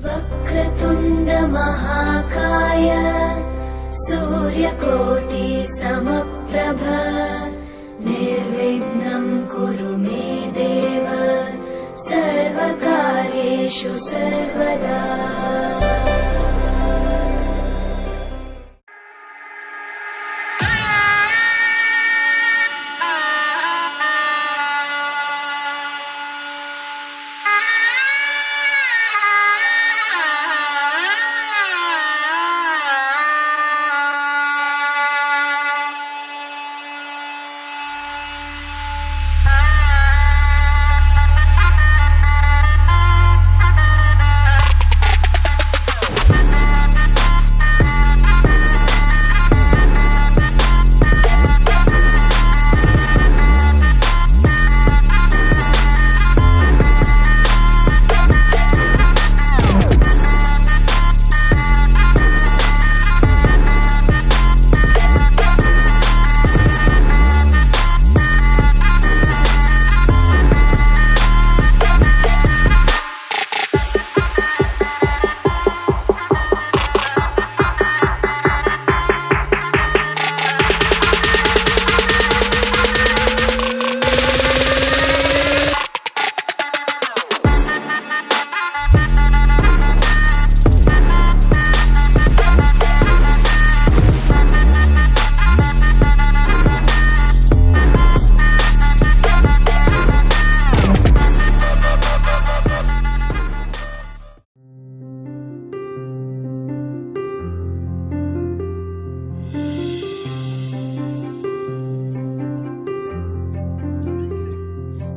वक्रतुण्ड महाकाय सूर्यकोटि समप्रभ निर्विघ्नं कुरु मे देव सर्वकार्येषु सर्वदा।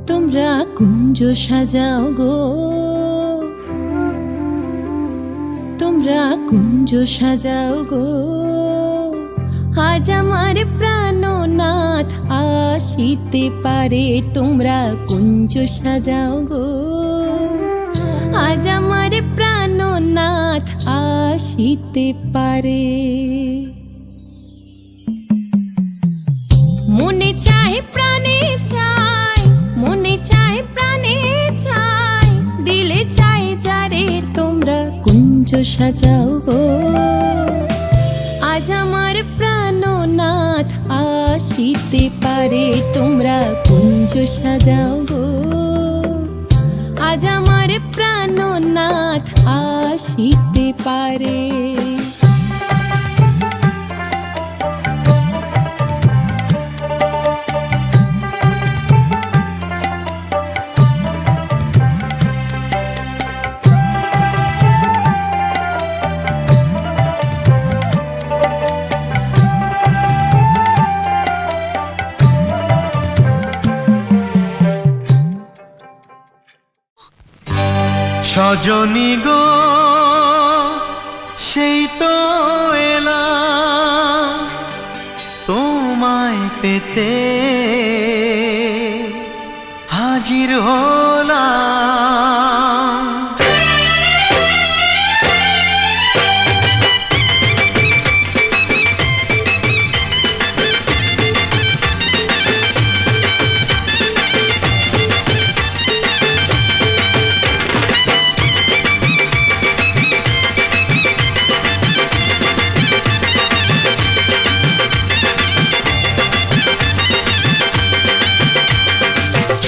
তোমরা কুঞ্জ সাজাও গো, তোমরা কুঞ্জ সাজাও গো, আজ আমার প্রাণনাথ আসিতে পারে। তোমরা কুঞ্জ সাজাও গো, আজ আমার প্রাণনাথ আসিতে পারে। মনে চায় প্রাণে চায়, মনে চায় প্রাণে চায়, দিলে চায় যারে। তোমরা কুঞ্জ সাজাও গো, আজ আমার প্রাণনাথ আসিতে পারে। তোমরা কুঞ্জ সাজাও গো, আজ আমার প্রাণনাথ আসিতে পারে। সজনী গো সেই তো এলাম তোমায় পেতে, হাজির হলাম।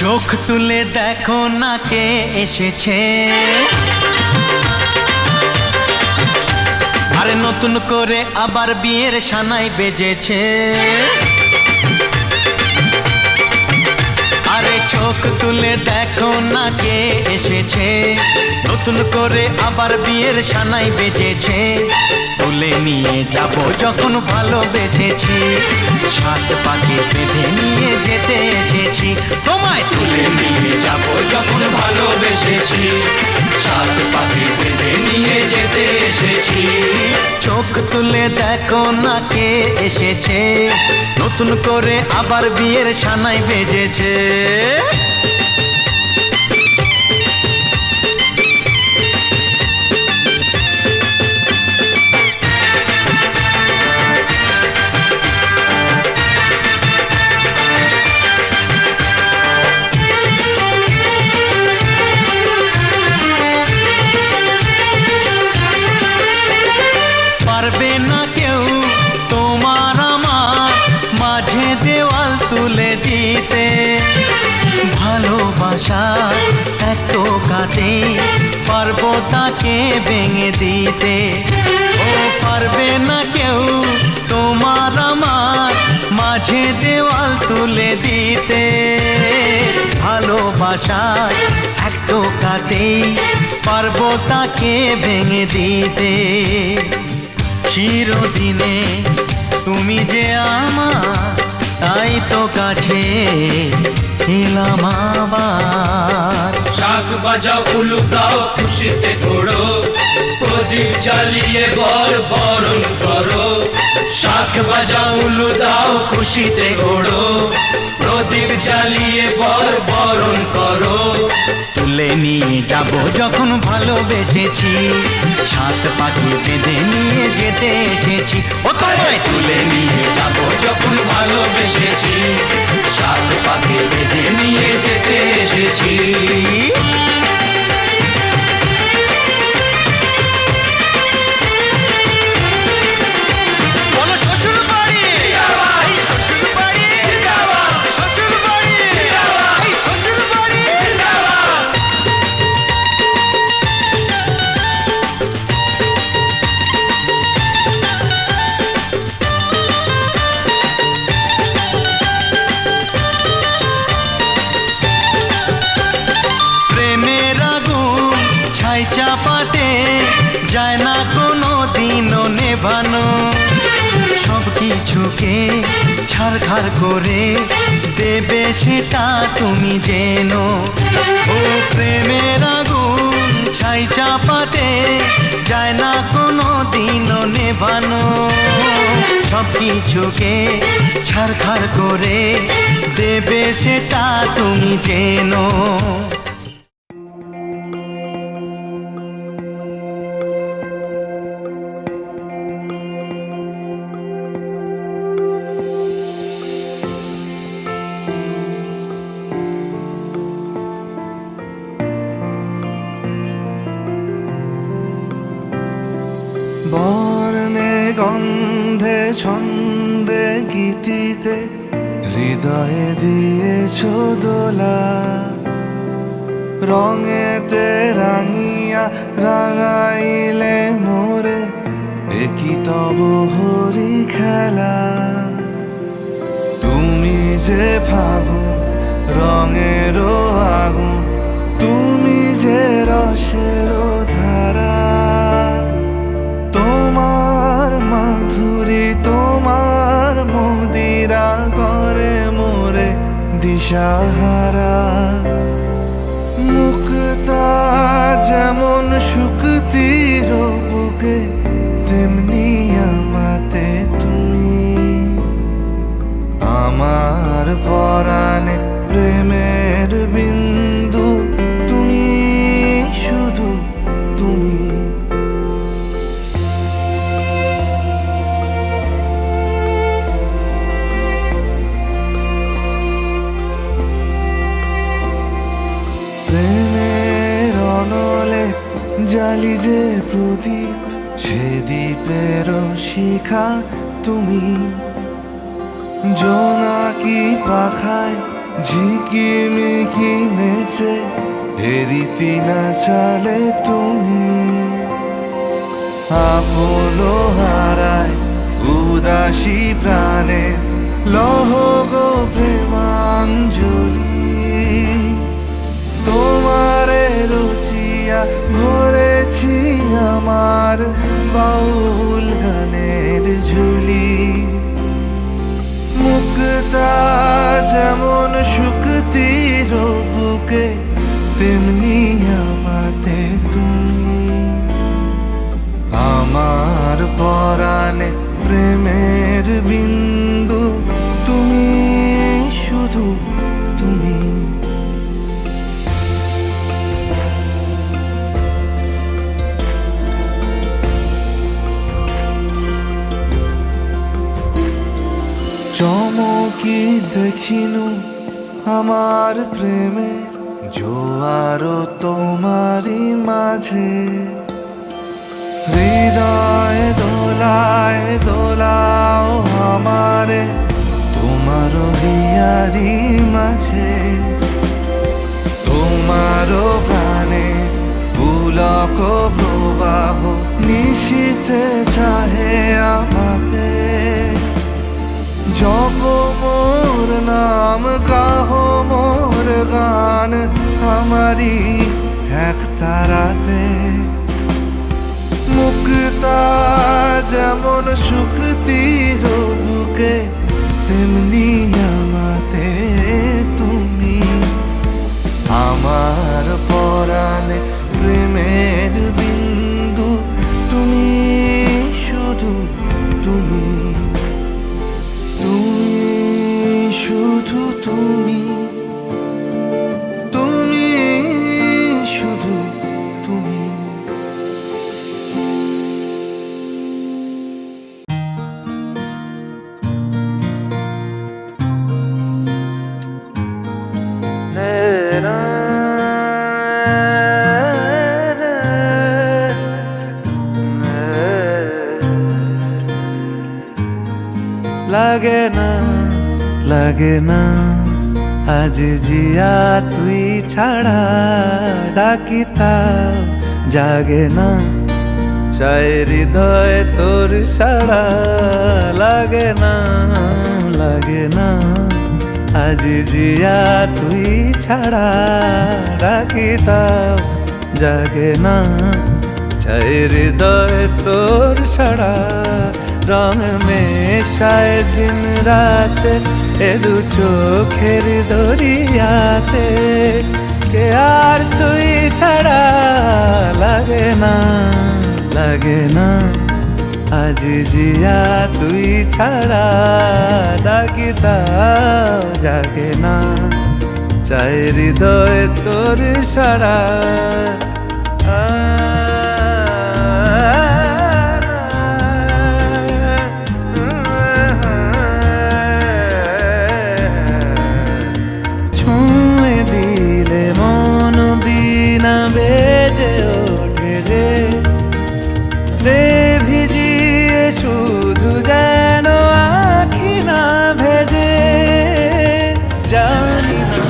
চোখ তুলে দেখো না কে এসেছে, আরে নতুন করে আবার বিয়ের সানাই বেজেছে। আরে চোখ তুলে দেখো না কে এসেছে, নতুন করে আবার বিয়ের সানাই বেজেছে। তুলে নিয়ে যাব যখন ভালোবেসেছি, সাত পাকে বেঁধে নিয়ে যেতে এসেছি। তোমায় তুলে নিয়ে যাব যখন ভালোবেসেছি, সাত পাকে বেঁধে নিয়ে যেতে এসেছি। চোখ তুলে দেখো না কে এসেছে, নতুন করে আবার বিয়ের সানাই বেজেছে। পারবো তাকে ভেঙে দিতে। ও পারবে না কেউ তোমার আমার মাঝে দেওয়াল তুলে দিতে। ভালোবাসার এক টোকাতেই পারবো তাকে ভেঙে দিতে। চিরদিনে তুমি যে আমার, তাই তো কাছে এলাম আবার। শাক বাজাও উলু দাও খুশিতে ঘোড়ো, প্রদীপ জ্বালিয়ে বরণ করো। শাক বাজাও উলু দাও খুশিতে ঘোড়ো, প্রদীপ জ্বালিয়ে বরণ করো। তুলে নিয়ে যাব যখন ভালোবেসেছি, সাত পাখি বেঁধে নিয়ে যেতে এসেছি। ও তাই তুলে নিয়ে যাব যখন ভালোবেসেছি, সাত পাখি বেঁধে নিয়ে যেতে এসেছি। চাপাতে যায় না কোনো দিনও নেভানো। সব কিছুকে ছাড়খাড় করে দেবে সেটা তুমি জেনো। ও প্রেমের আগুন ছাই চাপাতে যায় না কোনো দিনও নেভানো। সব কিছুকে ছাড়খাড় করে দেবে সেটা তুমি জেনো। বর্ণে গন্ধে ছন্দে গীতিতে হৃদয়ে দিয়েছ দোলা। রঙেতে রাঙিয়া রাঙাইলে মোরে, একই তব হরি খেলা। তুমি যে ফাগুন রঙেরও আগুন, তুমি যে রসেরও ধারা। তোমার মাধুরী তোমার মদিরা করে মোরে দিশাহারা। মুক্তা যেমন শুকতির বুকে, তেমনি আমাতে তুমি। আমার পরাণে প্রেমের বিন্দু, তুমি শুধু তুমি। প্রেমের অনলে জালি যে প্রদীপ, সে দ্বীপের শিখা তুমি। জোনাকি পাখায় ঝিকিমিকি নেচে, এরিতি না চালে তুমি। আপন হারায় উদাসী প্রাণে, লহ গো প্রেমাঞ্জলি। তোমারে রুচিয়া ভরেছি আমার বাউল গানের ঝুলি। মুক্তা যেমন শুকতির বুকে, তেমনি আমাতে তুমি। আমার পরাণে প্রেমের বিন্দু, তুমি শুধু তুমি। চমকি দেখিনু আমার প্রেমের জোয়ার তোমারই মাঝে। হৃদয় দোলায় দোলাও আমারে তোমার হিয়ারি মাঝে। তোমার প্রাণে পুলক প্রবাহ নিশীথে চাহে আমাতে। জপ মোর নাম গাহ মোর গান আমারি এক তারাতে। মুক্তা যেমন শুক্তির বুকে তেমনি আমাতে তুমি। আমার পরাণে প্রেমের বিন্দু তুমি, শুধু তুমি, তুমি শুধু তুমি, তুমি শুধু তুমি। লাগে না, লাগে না আজ জিয়া তুই ছাড়া, ডাকিতাও জাগে না চাই হৃদয় তোর সাড়া। লাগে না, লাগে না আজ জিয়া তুই ছাড়া, ডাকিতাও জাগে না চাই হৃদয় তোর সাড়া। রং মেশায় দিন রাতে এ দু চোখের দরিয়াতে, কে আর তুই ছাড়া। লাগে না, লাগে না আজ জিয়া তুই ছাড়া, ডাকিতাও জাগে না চাই হৃদয় তোর সাড়া। ছুঁয়ে দিলে মন বিনা বেজে ওঠে যে, দে ভিজিয়ে শুধু যেন আখি না ভেজে। জানি না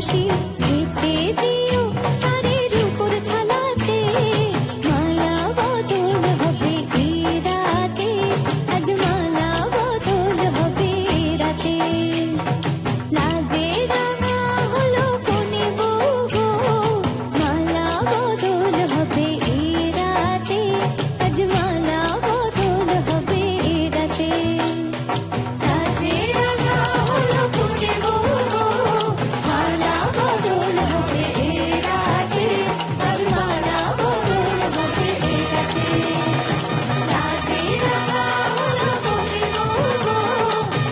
খুশি খেতে দিও তারের উপর থালাতে মালা বদল হবে এ রাতে আজ মালা বদল হবে এ রাতে লাজে রাঙা হলো কোনে বউ গো মালা বদল হবে এ রাতে আজ মালা বদল হবে এ রাতে লাজে রাঙা হলো কোনে বউ গো মালা বদল হবে এ রাতে আজ মালা বদল হবে এ রাতে লাজে রাঙা হলো কোনে বউ গো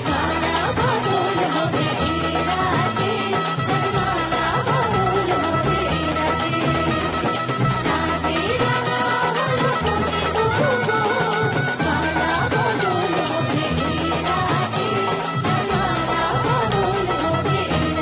মালা বদল হবে এ রাতে আজ মালা বদল হবে এ রাতে লাজে রাঙা হলো কোনে বউ গো মালা বদল হবে এ রাতে আজ মালা বদল হবে এ রাতে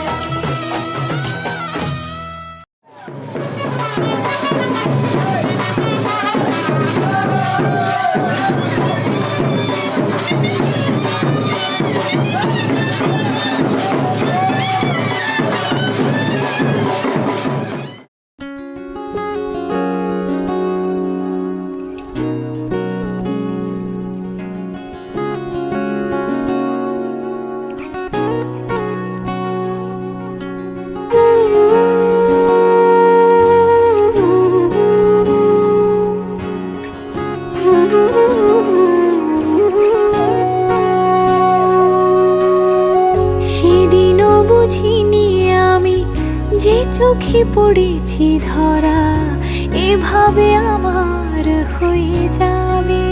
সেদিনও বুঝিনি আমি যে চোখে পড়েছি ধরা এভাবে আমার হয়ে যাবে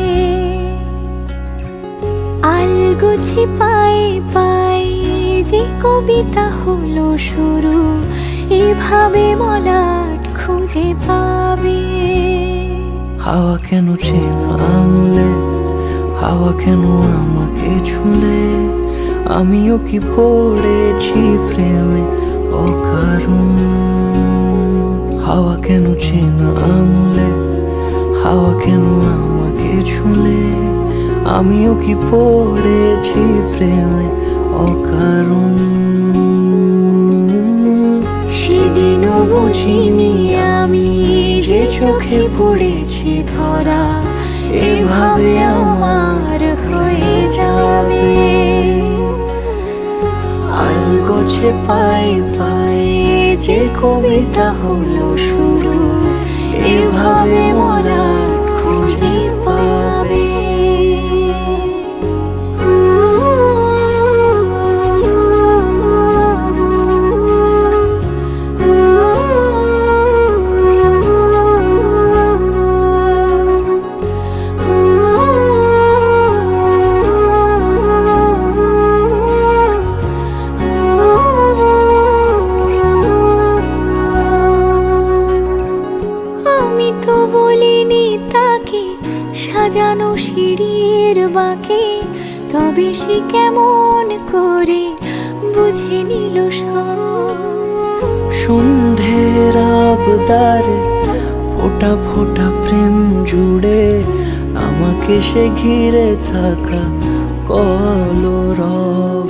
আলগোছে পায়ে পায়ে যে কবিতা হলো শুরু এভাবে মলাট খুঁজে পাবে হাওয়া কেন চেনা আঙুলে হাওয়া কেন আমাকে ছুলে আমিও কি পড়েছি প্রেমে অকারণ হাওয়া কেন চেনা আঙুলে হাওয়া কেন আমাকে ছুলে আমিও কি পড়েছি প্রেমে অকারণ সেদিনও বুঝিনি আমি যে চোখে পড়েছি ধরা এভাবে আমার হয়ে যাবে আলগোছে পায়ে পায়ে যে কবিতা হলো শুরু এভাবে মলাট খুঁজে পাবে আমি তো বলিনি তাকে সাজানো সিঁড়ির বাঁকে তবে সে কেমন করে বুঝে নিল সব সন্ধ্যের আবদারে ফোটা ফোটা প্রেম জুড়ে আমাকে সে ঘিরে থাকা কলরব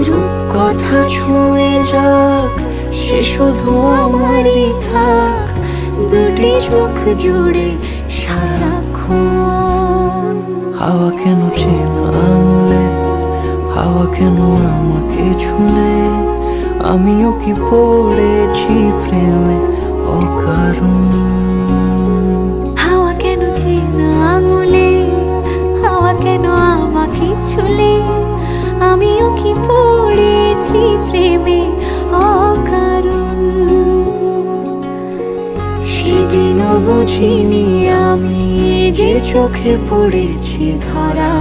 রূপকথা ছুঁয়ে যাক সে শুধু আমারই থাক দুটি চোখ জুড়ে সারাক্ষণ হাওয়া কেন চেনা আঙুলে হাওয়া কেন আমাকে ছুলে আমিও কি পড়েছি প্রেমে অকারণ হাওয়া কেন চেনা আঙুলে হাওয়া কেন আমাকে ছুলে আমিও কি পড়েছি প্রেমে অকারণ সেদিনও বুঝিনি আমি যে চোখে পড়েছি ধরা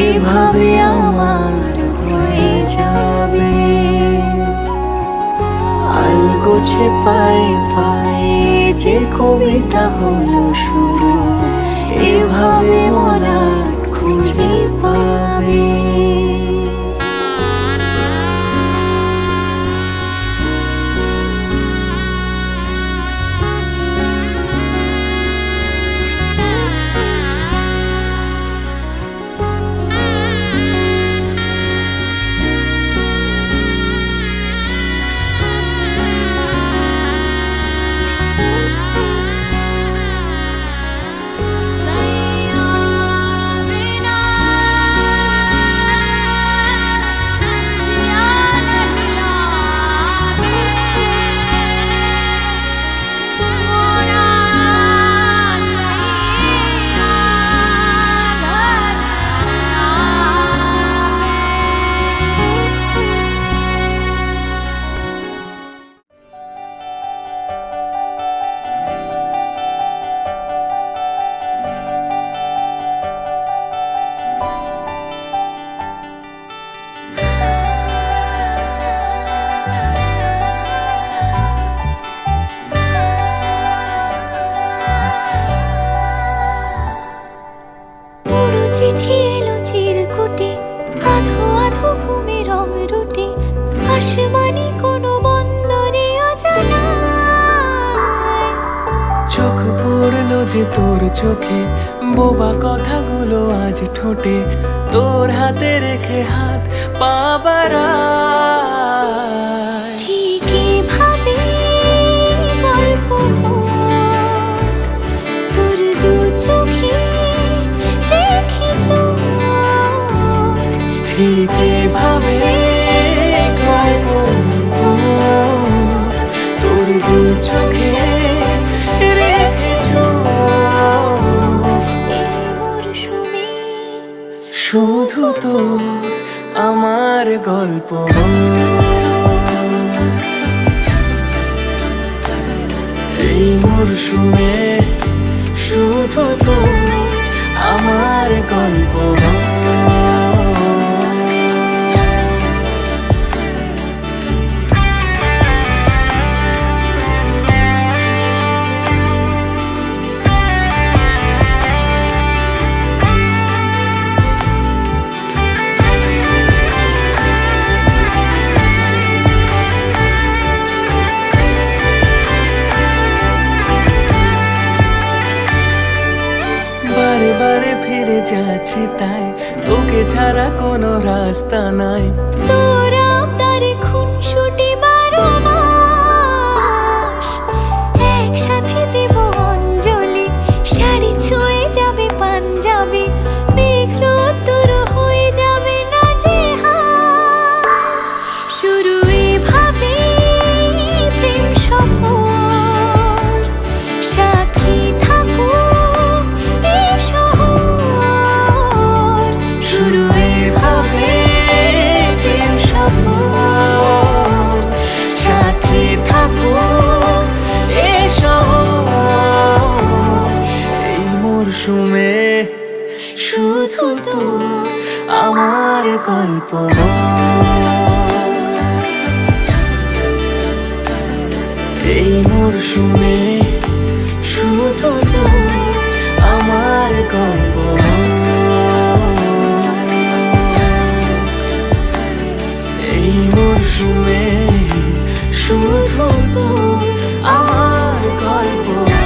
এভাবে আমার হয়ে যাবে আলগোছে পায়ে পায়ে যে কবিতা হলো শুরু এভাবে মলাট খুঁজে পাবে যে তোর চোখে, বোবা কথাগুলো আজ ঠোঁটে, তোর হাতে রেখে হাত পা বাড়ায়। ঠিকই ভাবে গল্প হোক, তোর দু চোখে রেখে চোখ। ঠিক এভাবে গল্প হোক, তোর দু চোখে রেখে চোখ। এই মরশুমে শুধু তোর আমার গল্প হোক। এই মরশুমে শুধু তোর আমার গল্প হোক। বারে বারে ফিরে যাচ্ছি তাই, তোকে ছাড়া কোনো রাস্তা নাই। তোর আবদারে খুনসুটি 12 মাস, একসাথে দেব অঞ্জলি, শাড়ি ছুঁয়ে যাবে পাঞ্জাবি, মেঘ রোদ্দুর হয়ে যাবে নাজেহাল। শুরু এভাবে প্রেম সফর, সাক্ষী থাকুক এই শহর। শুরু এভাবে প্রেম সফর, সাথী থাকুক এ শহর। এই মরশুমে শুধু তোর আমার গল্প হোক। এই মরশুমে শুধু তোর আমার গল্প হোক। এই মরশুমে শুধু তোর আমার গল্প হোক।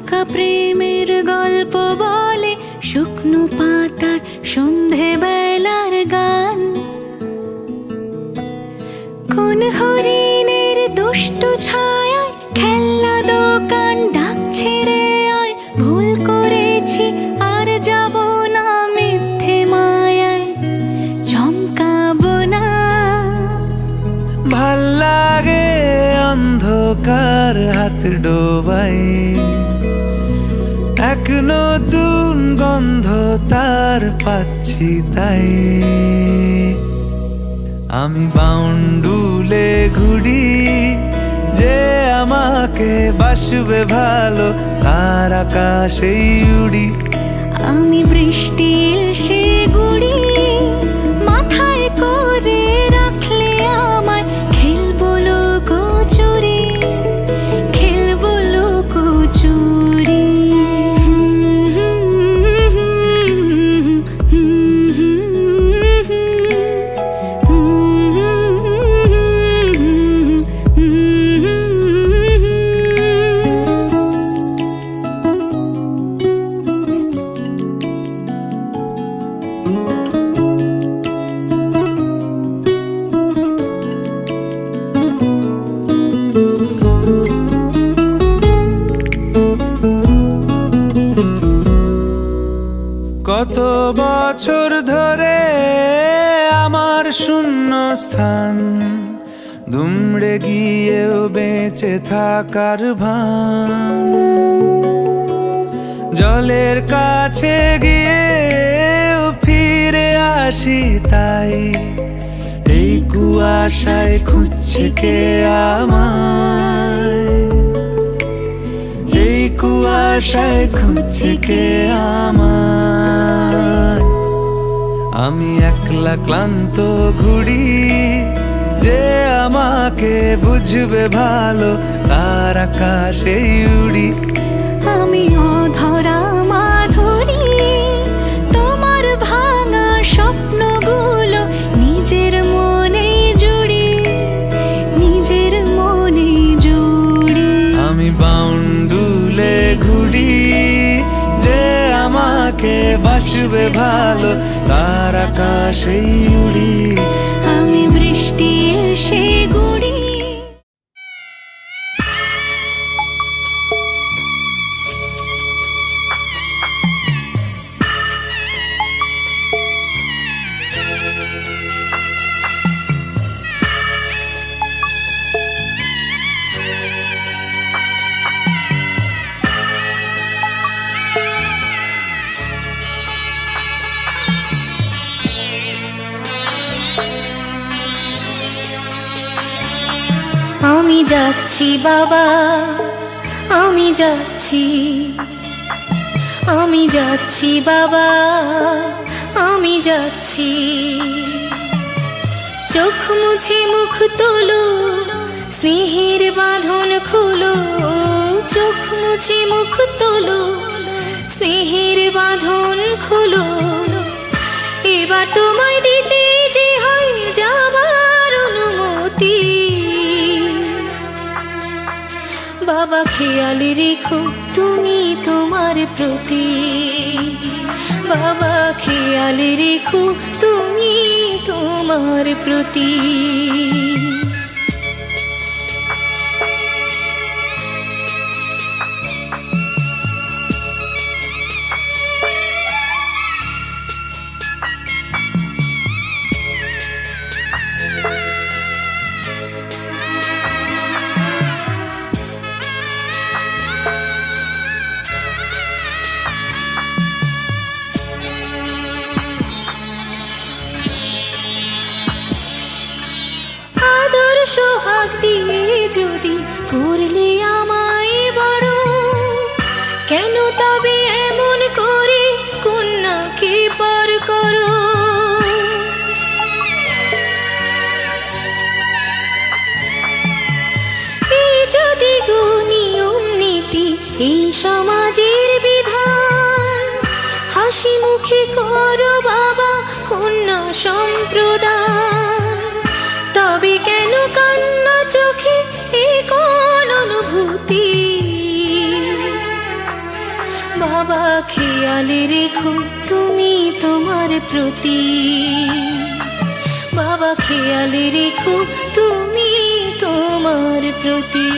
ফাঁকা প্রেমের গল্প বলে শুকনো পাতার সন্ধে বেলার গান। কোন হরিণের দুষ্ট ছায়ায় খেলনা দোকান ডাকছে রে আয়, ভুল করেছি আর যাব না মিথ্যে মায়ায় চমকাবো না। ভাল লাগে অন্ধকার হাত ডোবাই, এক নতুন গন্ধ তার পাচ্ছি তাই। আমি বাউন্ডুলে ঘুরি, যে আমাকে বাসবে ভালো তার আকাশেই উড়ি। আমি বৃষ্টির সে গুড়ি মাথায় করে রাখলে আমায় খেলবো লুকোচুরি, খেলবো লুকোচুরি। কত বছর ধরে আমার শূন্য স্থান, দুমড়ে গিয়েও বেঁচে থাকার ভান। জলের কাছে গিয়েও ফিরে আসি তাই, এই কুয়াশায় খুঁজছে কে আমায়, এই কুয়াশায় খুঁজছে কে আমায়। আমি একলা ক্লান্ত ঘুরি, যে আমাকে বুঝবে ভালো তার আকাশেই উড়ি। আমি অধরা মাধুরী, তোমার ভাঙা স্বপ্নগুলো নিজের মনে জুড়ি, নিজের মনে জুড়ি। আমি বাউন্ডুলে ঘুরি, যে আমাকে বাসবে ভালো তার আকাশেই উড়ি। আমি বৃষ্টির সে গুড়ি। আমি যাচ্ছি বাবা, আমি যাচ্ছি, আমি যাচ্ছি বাবা, আমি যাচ্ছি। চোখ মুছে মুখ তোলো, স্নেহের বাঁধন খুলো। চোখ মুছে মুখ তোলো, স্নেহের বাঁধন খুলো। এবার তোমায় দিতে যে হয় যাবার অনুমতি। বাবা খেয়াল রেখো তুমি তোমার প্রতি, বাবা খেয়াল রেখো তুমি তোমার প্রতি। সোহাগ দিয়ে যদি করলে আমায় বড়, কেন তবে এমন করে কন্যাকে পর করো। এই যদি গো নিয়ম নীতি, এই সমাজের বিধান, হাসি মুখে করো বাবা কন্যা সম্প্রদান। তবে কেন কান্না চোখে এই কোন অনুভূতি? বাবা খেয়ালে রেখো তুমি তোমার প্রতি, বাবা খেয়ালে রেখো তুমি তোমার প্রতি।